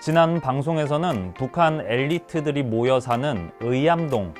지난 방송에서는 북한 엘리트들이 모여 사는 의암동,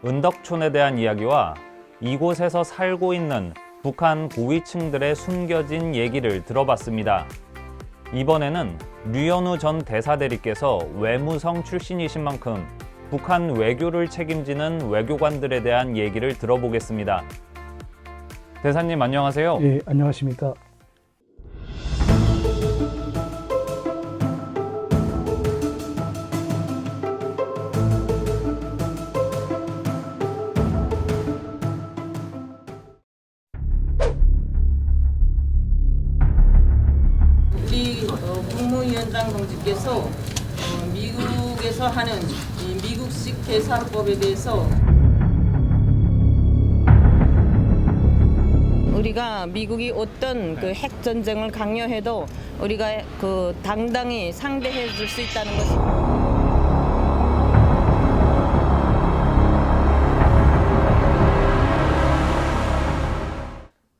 은덕촌에 대한 이야기와 이곳에서 살고 있는 북한 고위층들의 숨겨진 얘기를 들어봤습니다. 이번에는 류현우 전 대사대리께서 외무성 출신이신 만큼 북한 외교를 책임지는 외교관들에 대한 얘기를 들어보겠습니다. 대사님 안녕하세요. 예, 안녕하십니까. 우리 국무위원장 동지께서 미국에서 하는 이 미국식 대사법에 대해서 우리가 미국이 어떤 그 핵 전쟁을 강요해도 우리가 그 당당히 상대해 줄 수 있다는 것이.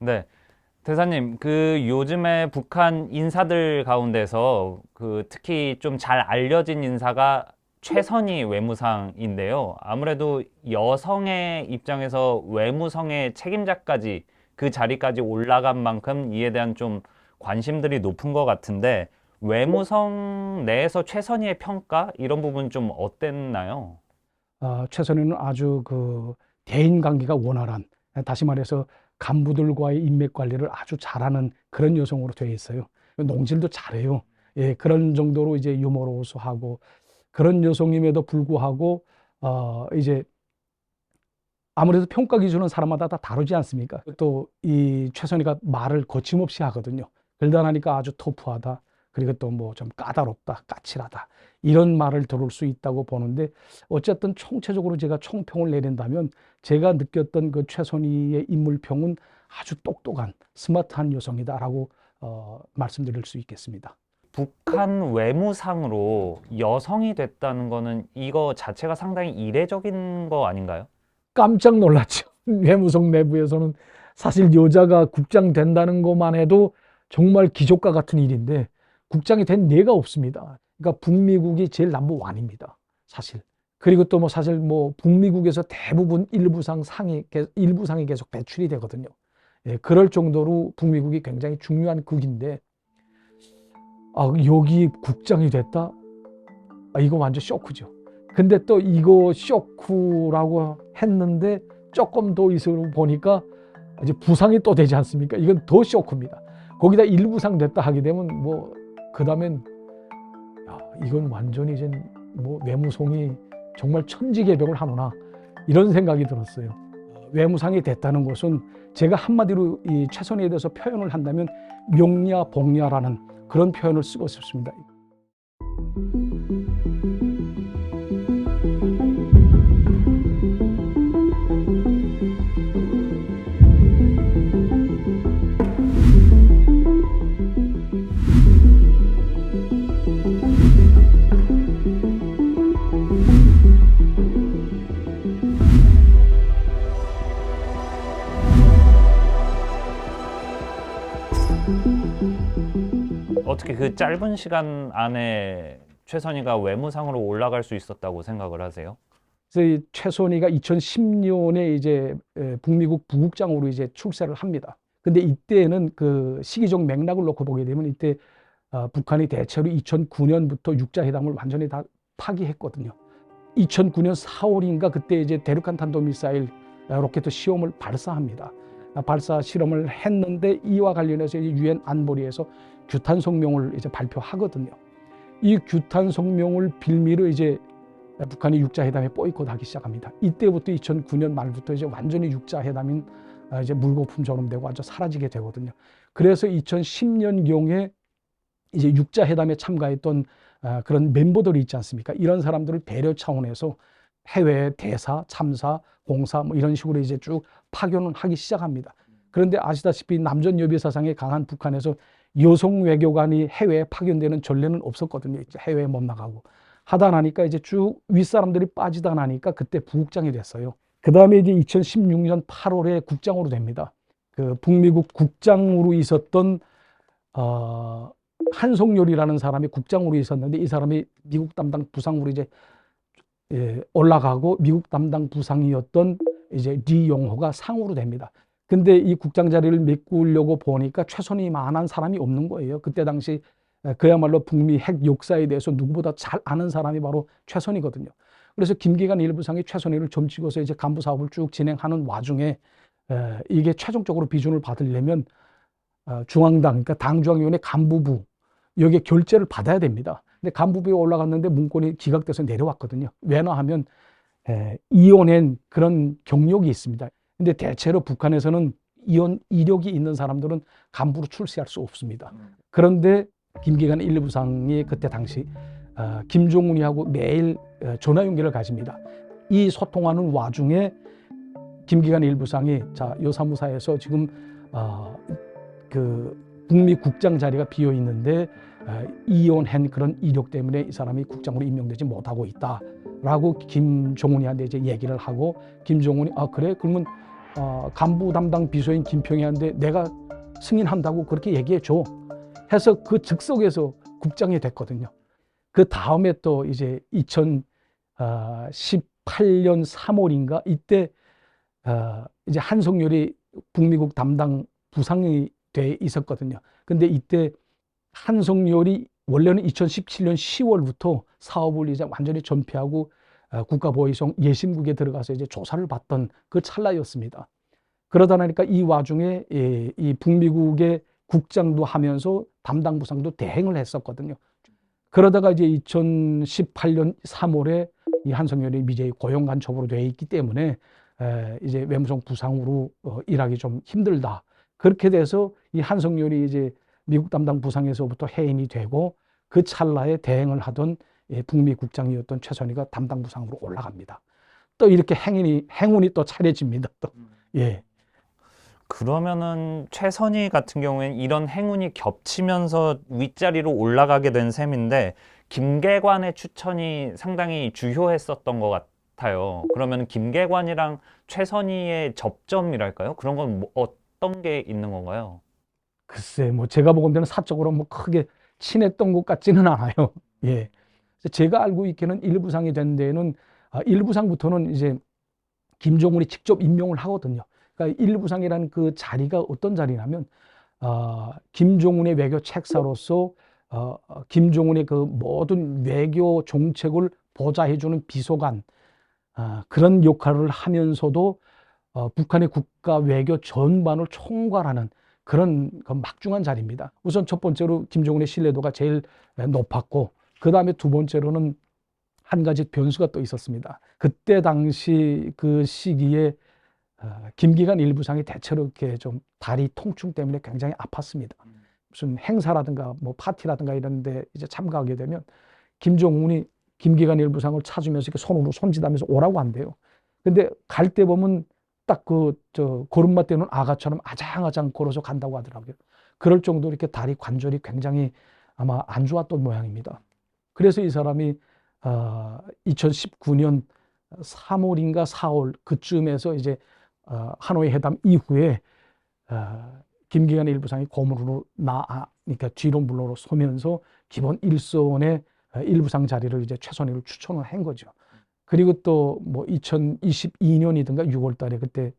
네. 대사님, 요즘에 북한 인사들 가운데서 특히 좀 잘 알려진 인사가 최선희 외무상인데요. 아무래도 여성의 입장에서 외무성의 책임자까지 그 자리까지 올라간 만큼 이에 대한 좀 관심들이 높은 것 같은데 외무성 내에서 최선희의 평가 이런 부분 좀 어땠나요? 최선희는 아주 대인 관계가 원활한, 다시 말해서 간부들과의 인맥 관리를 아주 잘하는 그런 여성으로 되어 있어요. 농질도 잘해요. 예, 그런 정도로 이제 유머러스하고 그런 여성임에도 불구하고 이제 아무래도 평가 기준은 사람마다 다 다르지 않습니까? 또 이 최선희가 말을 거침없이 하거든요. 그러다 나니까 아주 터프하다. 그리고 또 뭐 좀 까다롭다, 까칠하다. 이런 말을 들을 수 있다고 보는데 어쨌든 총체적으로 제가 총평을 내린다면 제가 느꼈던 그 최선희의 인물평은 아주 똑똑한, 스마트한 여성이다라고 말씀드릴 수 있겠습니다. 북한 외무상으로 여성이 됐다는 거는 이거 자체가 상당히 이례적인 거 아닌가요? 깜짝 놀랐죠. 외무성 내부에서는 사실 여자가 국장 된다는 것만 해도 정말 기적과 같은 일인데 국장이 된 예가 없습니다. 그러니까 북미국이 제일 넘버원입니다. 사실. 그리고 또 사실 북미국에서 대부분 일부상이 계속 배출이 되거든요. 예, 그럴 정도로 북미국이 굉장히 중요한 국인데 여기 국장이 됐다? 이거 완전 쇼크죠. 근데 또 이거 쇼크라고 했는데 조금 더 있어 보니까 이제 부상이 또 되지 않습니까? 이건 더 쇼크입니다. 거기다 일부상 됐다 하게 되면 그 다음엔 이건 완전히 이제 외무성이 정말 천지개벽을 하노나 이런 생각이 들었어요. 외무상이 됐다는 것은 제가 한마디로 이 최선희에 대해서 표현을 한다면 명야 복야라는 그런 표현을 쓰고 싶습니다. 어떻게 그 짧은 시간 안에 최선희가 외무상으로 올라갈 수 있었다고 생각을 하세요? 그래서 이 최선희가 2010년에 이제 북미국 부국장으로 이제 출세를 합니다. 근데 이때는 그 시기적 맥락을 놓고 보게 되면 이때 북한이 대체로 2009년부터 육자회담을 완전히 다 파기했거든요. 2009년 4월인가 그때 이제 대륙간 탄도미사일 로켓 시험을 발사합니다. 발사 실험을 했는데 이와 관련해서 유엔 안보리에서 규탄 성명을 이제 발표하거든요. 이 규탄 성명을 빌미로 이제 북한이 육자회담에 보이콧하기 시작합니다. 이때부터 2009년 말부터 이제 완전히 육자회담인 이제 물거품처럼 되고 완전 사라지게 되거든요. 그래서 2010년경에 이제 육자회담에 참가했던 그런 멤버들이 있지 않습니까? 이런 사람들을 배려 차원에서 해외 대사, 참사, 공사 이런 식으로 이제 쭉 파견을 하기 시작합니다. 그런데 아시다시피 남전 여비 사상에 강한 북한에서 여성 외교관이 해외에 파견되는 전례는 없었거든요. 이제 해외에 못 나가고 하다 나니까 이제 쭉 윗사람들이 빠지다 나니까 그때 부국장이 됐어요. 그 다음에 이제 2016년 8월에 국장으로 됩니다. 그 북미국 국장으로 있었던 한송열이라는 사람이 국장으로 있었는데 이 사람이 미국 담당 부상으로 이제 올라가고 미국 담당 부상이었던 이제 리용호가 상으로 됩니다. 근데 이 국장 자리를 메꾸려고 보니까 최선이 만한 사람이 없는 거예요. 그때 당시 그야말로 북미 핵 역사에 대해서 누구보다 잘 아는 사람이 바로 최선이거든요. 그래서 김기관 일부상이 최선희를 점치고서 이제 간부 사업을 쭉 진행하는 와중에 이게 최종적으로 비준을 받으려면 중앙당, 그러니까 당중앙위원회 간부부 여기에 결재를 받아야 됩니다. 근데 간부부에 올라갔는데 문건이 기각돼서 내려왔거든요. 왜냐하면 이혼한 그런 경력이 있습니다. 근데 대체로 북한에서는 이혼 이력이 있는 사람들은 간부로 출세할 수 없습니다. 그런데 김기관 1부상이 그때 당시 김종훈이하고 매일 전화 연결을 가집니다. 이 소통하는 와중에 김기관 1부상이 자, 요 사무사에서 지금 그 북미 국장 자리가 비어 있는데 이혼한 그런 이력 때문에 이 사람이 국장으로 임명되지 못하고 있다라고 김종훈이한테 이제 얘기를 하고 김종훈이 그래 그러면 간부 담당 비서인 김평희한테 내가 승인한다고 그렇게 얘기해 줘 해서 그 즉석에서 국장이 됐거든요. 그 다음에 또 이제 2018년 3월인가 이때 이제 한송열이 북미국 담당 부상이 돼 있었거든요. 근데 이때 한송열이 원래는 2017년 10월부터 사업을 이제 완전히 전폐하고 국가보위성 예심국에 들어가서 이제 조사를 받던 그 찰나였습니다. 그러다 보니까 이 와중에 이 북미국의 국장도 하면서 담당 부상도 대행을 했었거든요. 그러다가 이제 2018년 3월에 이 한송열이 미제의 고용 간첩으로 되어 있기 때문에 이제 외무성 부상으로 일하기 좀 힘들다. 그렇게 돼서 이 한송열이 이제 미국 담당 부상에서부터 해임이 되고 그 찰나에 대행을 하던 북미 국장이었던 최선희가 담당 부상으로 올라갑니다. 또 이렇게 행운이 또 차려집니다. 또. 예. 그러면은 최선희 같은 경우에는 이런 행운이 겹치면서 윗자리로 올라가게 된 셈인데 김계관의 추천이 상당히 주요했었던 것 같아요. 그러면 김계관이랑 최선희의 접점이랄까요? 그런 건 뭐 어떤 게 있는 건가요? 글쎄, 뭐 제가 보건대는 사적으로 뭐 크게 친했던 것 같지는 않아요. 예. 제가 알고 있기는 일부상이 된 데에는 일부상부터는 이제 김종훈이 직접 임명을 하거든요. 그러니까 일부상이라는 그 자리가 어떤 자리냐면 김종훈의 외교 책사로서 김종훈의 그 모든 외교 정책을 보좌해주는 비서관 그런 역할을 하면서도 북한의 국가 외교 전반을 총괄하는 그런 막중한 자리입니다. 우선 첫 번째로 김종훈의 신뢰도가 제일 높았고 그 다음에 두 번째로는 한 가지 변수가 또 있었습니다. 그때 당시 그 시기에 김기관 일부상이 대체로 이렇게 좀 다리 통증 때문에 굉장히 아팠습니다. 무슨 행사라든가 뭐 파티라든가 이런 데 이제 참가하게 되면 김종훈이 김기관 일부상을 찾으면서 이렇게 손으로 손짓하면서 오라고 한대요. 근데 갈 때 보면 딱 걸음마 떼는 아가처럼 아장아장 걸어서 간다고 하더라고요. 그럴 정도로 이렇게 다리 관절이 굉장히 아마 안 좋았던 모양입니다. 그래서 이 사람이 2019년 3월인가 4월 그쯤에서 이제 하노이 회담 이후에 김기관 일부상이 고문으로 그러니까 뒤로 물러로 서면서 기본 1선의 일부상 자리를 이제 최선희를 추천을 한 거죠. 그리고 또 뭐 2022년이든가 6월 달에 그때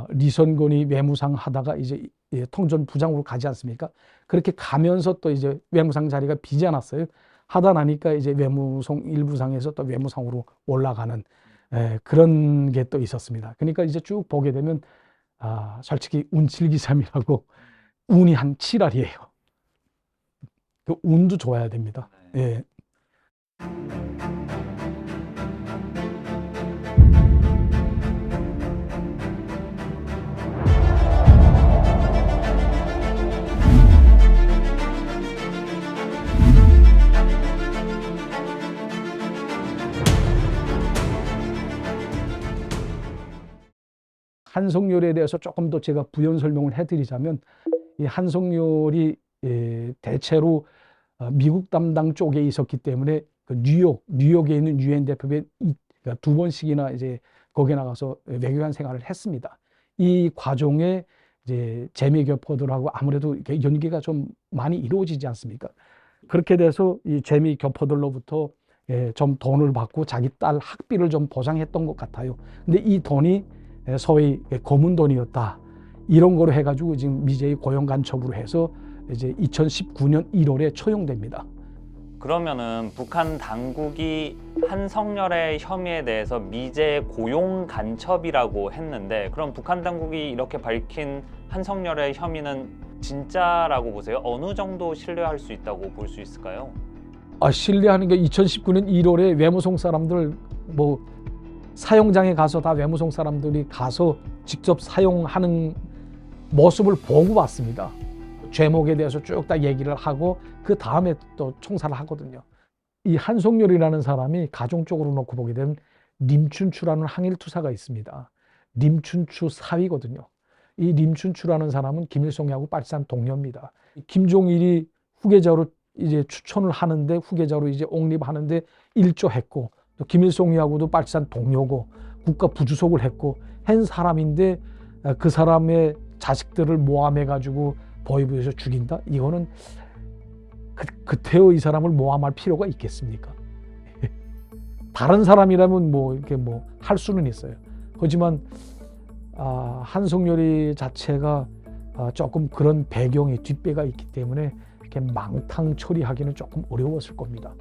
리선건이 외무상 하다가 이제 통전부장으로 가지 않습니까? 그렇게 가면서 또 이제 외무상 자리가 비지 않았어요. 하다 나니까 이제 외무성 일부상에서 또 외무상으로 올라가는 그런 게 또 있었습니다. 그러니까 이제 쭉 보게 되면 솔직히 운칠기삼이라고 운이 한 7알이에요. 그 운도 좋아야 됩니다. 예. 한송열에 대해서 조금 더 제가 부연 설명을 해드리자면 이 한송열이 대체로 미국 담당 쪽에 있었기 때문에 그 뉴욕에 있는 유엔 대표부에 그러니까 2번씩이나 이제 거기에 나가서 외교관 생활을 했습니다. 이 과정에 이제 재미교포들하고 아무래도 이렇게 연계가 좀 많이 이루어지지 않습니까? 그렇게 돼서 이 재미교포들로부터 좀 돈을 받고 자기 딸 학비를 좀 보장했던 것 같아요. 근데 이 돈이 소위 검은 돈이었다. 이런 거로 해가지고 지금 미제의 고용 간첩으로 해서 이제 2019년 1월에 처형됩니다. 그러면은 북한 당국이 한성열의 혐의에 대해서 미제 고용 간첩이라고 했는데, 그럼 북한 당국이 이렇게 밝힌 한성열의 혐의는 진짜라고 보세요? 어느 정도 신뢰할 수 있다고 볼 수 있을까요? 신뢰하는 게 2019년 1월에 외무성 사람들 뭐 사용장에 가서 다 외무성 사람들이 가서 직접 사용하는 모습을 보고 왔습니다. 죄목에 대해서 쭉 다 얘기를 하고 그 다음에 또 총사를 하거든요. 이 한성열이라는 사람이 가정적으로 놓고 보게 되면 림춘추라는 항일투사가 있습니다. 림춘추 사위거든요. 이 림춘추라는 사람은 김일성하고 빨치산 동료입니다. 김종일이 후계자로 이제 추천을 하는데 후계자로 이제 옹립하는데 일조했고, 또 김일성하고도 빨치산 동료고 국가 부주석을 했고 한 사람인데 그 사람의 자식들을 모함해 가지고 보위부에서 죽인다? 이거는 그때의 이 사람을 모함할 필요가 있겠습니까? 다른 사람이라면 뭐 이렇게 뭐 할 수는 있어요. 하지만 한성열이 자체가 조금 그런 배경이 뒷배가 있기 때문에 이렇게 망탕 처리하기는 조금 어려웠을 겁니다.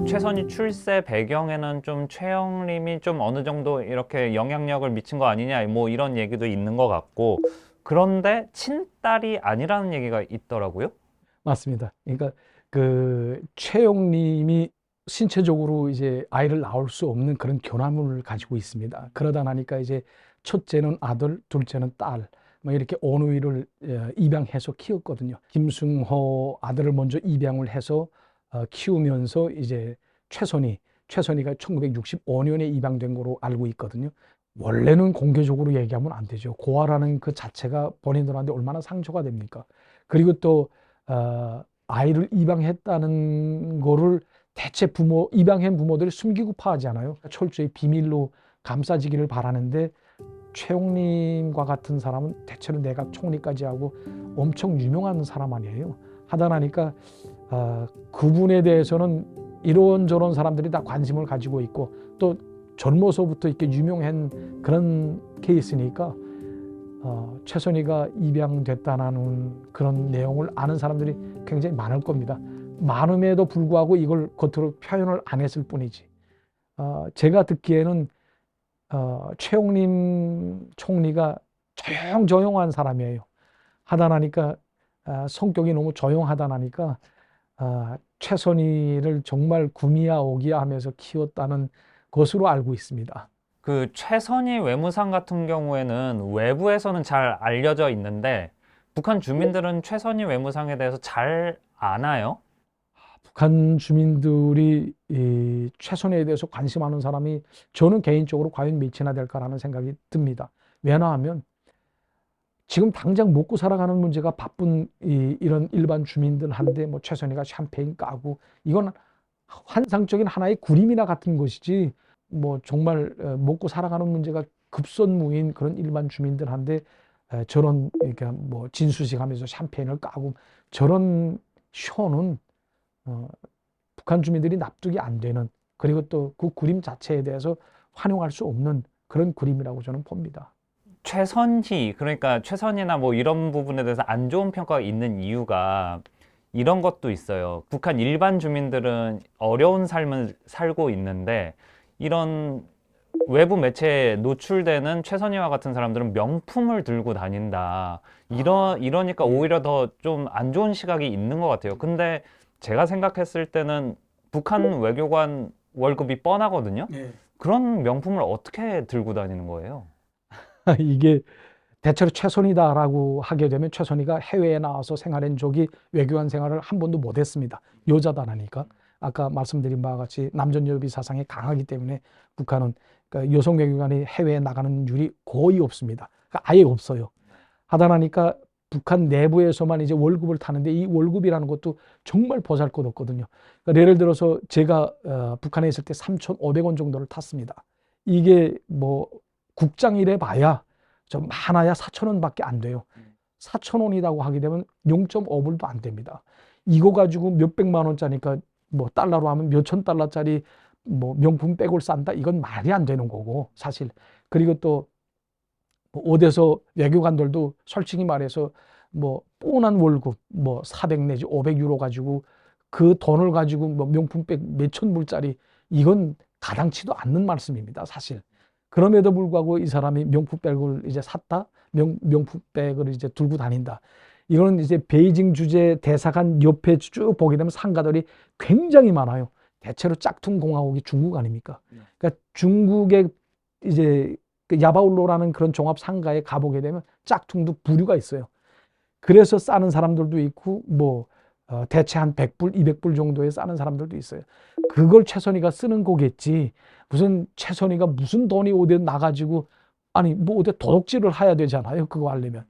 최선희 출세 배경에는 좀 최영림이 좀 어느 정도 이렇게 영향력을 미친 거 아니냐, 뭐 이런 얘기도 있는 것 같고, 그런데 친딸이 아니라는 얘기가 있더라고요. 맞습니다. 그러니까 그 최영림이 신체적으로 이제 아이를 낳을 수 없는 그런 결함을 가지고 있습니다. 그러다 나니까 이제 첫째는 아들, 둘째는 딸, 뭐 이렇게 어누이를 입양해서 키웠거든요. 김승호 아들을 먼저 입양을 해서 키우면서 이제 최선희가 1965년에 입양된 거로 알고 있거든요. 원래는 공개적으로 얘기하면 안 되죠. 고아라는 그 자체가 본인들한테 얼마나 상처가 됩니까? 그리고 또 아이를 입양했다는 거를 대체 입양한 부모들이 숨기고 파하지 않아요. 철저히 비밀로 감싸지기를 바라는데, 최영림과 같은 사람은 대체로 내각 총리까지 하고 엄청 유명한 사람 아니에요. 하다 나니까 그분에 대해서는 이런저런 사람들이 다 관심을 가지고 있고, 또 젊어서부터 이렇게 유명한 그런 케이스니까 최선희가 입양됐다는 그런 내용을 아는 사람들이 굉장히 많을 겁니다. 많음에도 불구하고 이걸 겉으로 표현을 안 했을 뿐이지. 제가 듣기에는 최영림 총리가 조용한 사람이에요. 하다 나니까 성격이 너무 조용하다 나니까 최선희를 정말 구미야 오기야 하면서 키웠다는 것으로 알고 있습니다. 그 최선희 외무상 같은 경우에는 외부에서는 잘 알려져 있는데, 북한 주민들은 최선희 외무상에 대해서 잘 아나요? 북한 주민들이 이 최선희에 대해서 관심하는 사람이 저는 개인적으로 과연 몇이나 될까라는 생각이 듭니다. 왜냐하면 지금 당장 먹고 살아가는 문제가 바쁜 이런 일반 주민들한테 뭐 최선희가 샴페인 까고, 이건 환상적인 하나의 그림이나 같은 것이지, 뭐 정말 먹고 살아가는 문제가 급선무인 그런 일반 주민들한테 저런 이렇게 뭐 진수식하면서 샴페인을 까고 저런 쇼는 북한 주민들이 납득이 안 되는, 그리고 또 그 그림 자체에 대해서 환영할 수 없는 그런 그림이라고 저는 봅니다. 최선희, 그러니까 최선희나 뭐 이런 부분에 대해서 안 좋은 평가가 있는 이유가 이런 것도 있어요. 북한 일반 주민들은 어려운 삶을 살고 있는데, 이런 외부 매체에 노출되는 최선희와 같은 사람들은 명품을 들고 다닌다. 이러니까 오히려 더 좀 안 좋은 시각이 있는 것 같아요. 근데 제가 생각했을 때는 북한 외교관 월급이 뻔하거든요. 그런 명품을 어떻게 들고 다니는 거예요? 이게 대체로 최선희다라고 하게 되면 최선희가 해외에 나와서 생활한 적이 외교관 생활을 한 번도 못했습니다. 여자다라니까. 아까 말씀드린 바와 같이 남존여비 사상이 강하기 때문에 북한은 그러니까 여성 외교관이 해외에 나가는 율이 거의 없습니다. 그러니까 아예 없어요. 하다 나니까 북한 내부에서만 이제 월급을 타는데 이 월급이라는 것도 정말 보잘것없거든요. 그러니까 예를 들어서 제가 북한에 있을 때 3,500원 정도를 탔습니다. 이게 뭐 국장이래 봐야 좀 많아야 4,000원밖에 안 돼요. 4,000원이라고 하게 되면 0.5불도 안 됩니다. 이거 가지고 몇백만 원짜리니까 뭐 달러로 하면 몇천 달러짜리 뭐 명품 백을 싼다? 이건 말이 안 되는 거고 사실. 그리고 또 뭐 어디서 외교관들도 솔직히 말해서 뭐 뻔한 월급 뭐 400 내지 500유로 가지고 그 돈을 가지고 뭐 명품백 몇천 불짜리 이건 가당치도 않는 말씀입니다, 사실. 그럼에도 불구하고 이 사람이 명품백을 이제 샀다, 명품백을 이제 들고 다닌다. 이거는 이제 베이징 주재 대사관 옆에 쭉 보게 되면 상가들이 굉장히 많아요. 대체로 짝퉁 공화국이 중국 아닙니까? 그러니까 중국의 이제 그 야바울로라는 그런 종합 상가에 가보게 되면 짝퉁도 부류가 있어요. 그래서 싸는 사람들도 있고 뭐 대체 한 100불, 200불 정도에 싸는 사람들도 있어요. 그걸 최선희가 쓰는 거겠지. 무슨 최선희가 무슨 돈이 어디 나가지고 아니 뭐 어디 도둑질을 해야 되잖아요. 그거 하려면.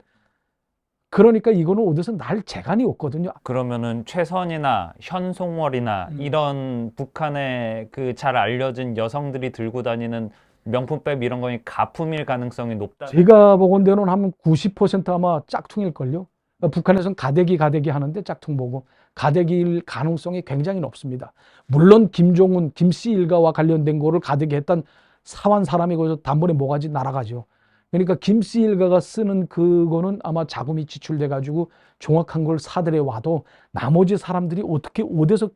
그러니까 이거는 어디서 날 재간이 없거든요. 그러면은 최선이나 현송월이나 이런 북한의 그 잘 알려진 여성들이 들고 다니는 명품백 이런 거니 가품일 가능성이 높다. 제가 보건대는 한 90% 아마 짝퉁일걸요. 북한에서는 가대기 하는데 짝퉁 보고 가대기일 가능성이 굉장히 높습니다. 물론 김종은, 김씨 일가와 관련된 거를 가대기 했던 사완 사람이 거기서 단번에 모가지 날아가죠. 그러니까 김씨 일가가 쓰는 그거는 아마 자금이 지출돼 가지고 정확한 걸 사들여 와도 나머지 사람들이 어떻게 어디서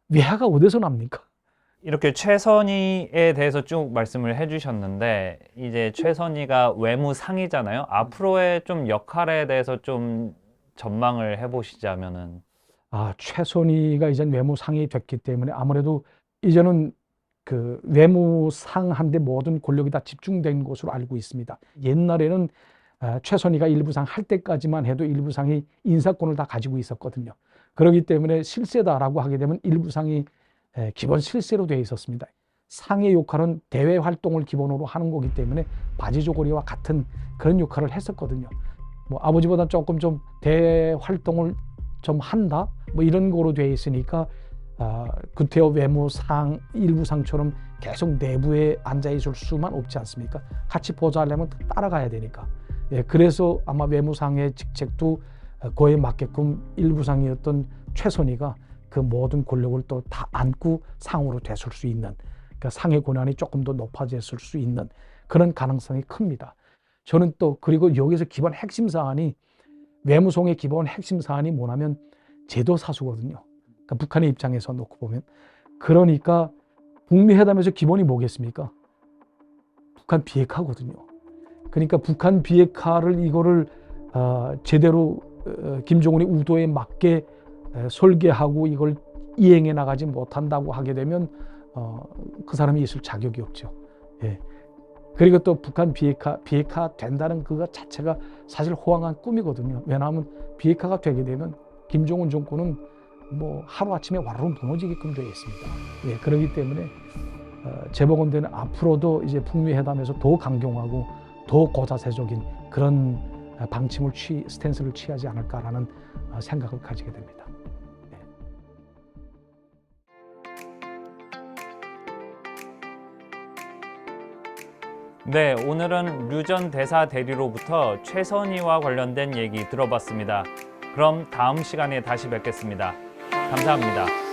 외화가 어디서 납니까? 이렇게 최선희에 대해서 쭉 말씀을 해주셨는데 이제 최선희가 외무상이잖아요. 앞으로의 좀 역할에 대해서 좀 전망을 해보시자면은 최선희가 이제 외무상이 됐기 때문에 아무래도 이제는 그 외무상한데 모든 권력이 다 집중된 것으로 알고 있습니다. 옛날에는 최선희가 일부상 할 때까지만 해도 일부상이 인사권을 다 가지고 있었거든요. 그렇기 때문에 실세다라고 하게 되면 일부상이 기본 실세로 되어 있었습니다. 상의 역할은 대외 활동을 기본으로 하는 거기 때문에 바지조거리와 같은 그런 역할을 했었거든요. 뭐 아버지보다 조금 좀 대외 활동을 좀 한다 뭐 이런 거로 되어 있으니까 구태여 외무상 일부상처럼 계속 내부에 앉아 있을 수만 없지 않습니까? 같이 보좌하려면 따라가야 되니까. 그래서 아마 외무상의 직책도 그에 맞게끔 일부상이었던 최선희가 그 모든 권력을 또 다 안고 상으로 됐을 수 있는, 그러니까 상의 권한이 조금 더 높아졌을 수 있는 그런 가능성이 큽니다. 저는 또 그리고 여기서 기본 핵심 사안이 외무성의 기본 핵심 사안이 뭐냐면 제도사수거든요. 그러니까 북한의 입장에서 놓고 보면 그러니까 북미 회담에서 기본이 뭐겠습니까? 북한 비핵화거든요. 그러니까 북한 비핵화를 이거를 제대로 김정은이 우도에 맞게 설계하고 이걸 이행해 나가지 못한다고 하게 되면 그 사람이 있을 자격이 없죠. 예. 그리고 또 북한 비핵화 된다는 그거 자체가 사실 호황한 꿈이거든요. 왜냐하면 비핵화가 되게 되면 김정은 정권은 뭐 하루아침에 와르르 무너지게끔 되어 있습니다. 예. 그렇기 때문에 제 보건대는 앞으로도 이제 북미 회담에서 더 강경하고 더 고자세적인 그런 스탠스를 취하지 않을까라는 생각을 가지게 됩니다. 네, 오늘은 류전 대사 대리로부터 최선희와 관련된 얘기 들어봤습니다. 그럼 다음 시간에 다시 뵙겠습니다. 감사합니다.